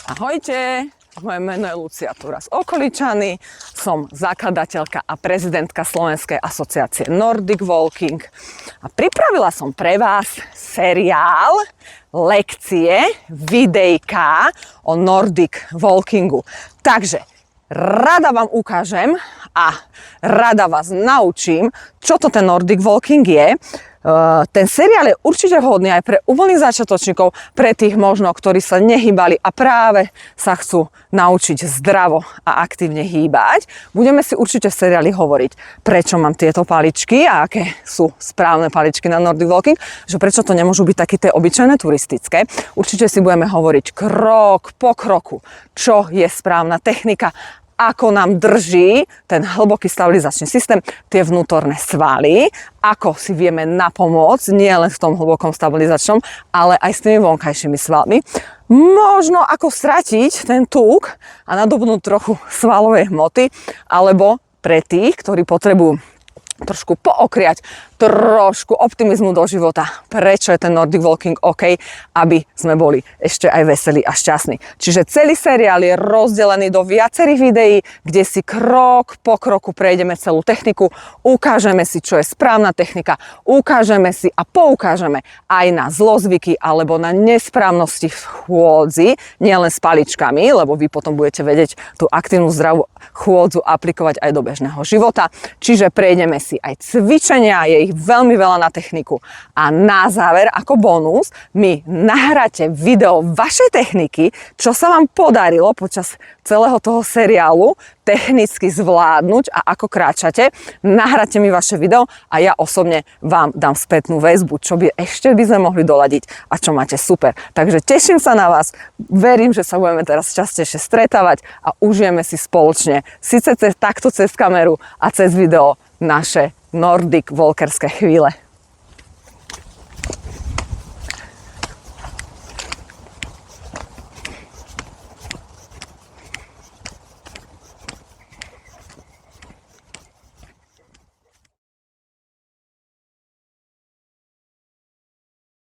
Ahojte, moje meno je Lucia Túra z Okoličany, som zakladateľka a prezidentka Slovenskej asociácie Nordic Walking a pripravila som pre vás seriál, lekcie, videjka o Nordic Walkingu. Takže rada vám ukážem a rada vás naučím, čo to ten Nordic Walking je. Ten seriál je určite vhodný aj pre úplných začiatočníkov, pre tých možno, ktorí sa nehýbali a práve sa chcú naučiť zdravo a aktívne hýbať. Budeme si určite v seriáli hovoriť, prečo mám tieto paličky a aké sú správne paličky na Nordic Walking, že prečo to nemôžu byť také tie obyčajné turistické. Určite si budeme hovoriť krok po kroku, čo je správna technika, ako nám drží ten hlboký stabilizačný systém, tie vnútorné svaly, ako si vieme napomôcť, nie len v tom hlbokom stabilizačnom, ale aj s tými vonkajšími svalmi. Možno ako stratiť ten tuk a nadobnúť trochu svalovej hmoty, alebo pre tých, ktorí potrebujú trošku pookriať, trošku optimizmu do života. Prečo je ten Nordic Walking OK, aby sme boli ešte aj veselí a šťastní. Čiže celý seriál je rozdelený do viacerých videí, kde si krok po kroku prejdeme celú techniku, ukážeme si, čo je správna technika, ukážeme si a poukážeme aj na zlozvyky alebo na nesprávnosti v chôdzi, nielen s paličkami, lebo vy potom budete vedieť tú aktívnu zdravú chôdzu aplikovať aj do bežného života. Čiže prejdeme si aj cvičenia, je ich veľmi veľa na techniku. A na záver, ako bonus, mi nahráte video vašej techniky, čo sa vám podarilo počas celého toho seriálu technicky zvládnuť a ako kráčate. Nahráte mi vaše video a ja osobne vám dám spätnú väzbu, čo by ešte by sme mohli doladiť a čo máte super. Takže teším sa na vás, verím, že sa budeme teraz častejšie stretávať a užijeme si spoločne, síce takto cez kameru a cez video, naše Nordic walkerské chvíle.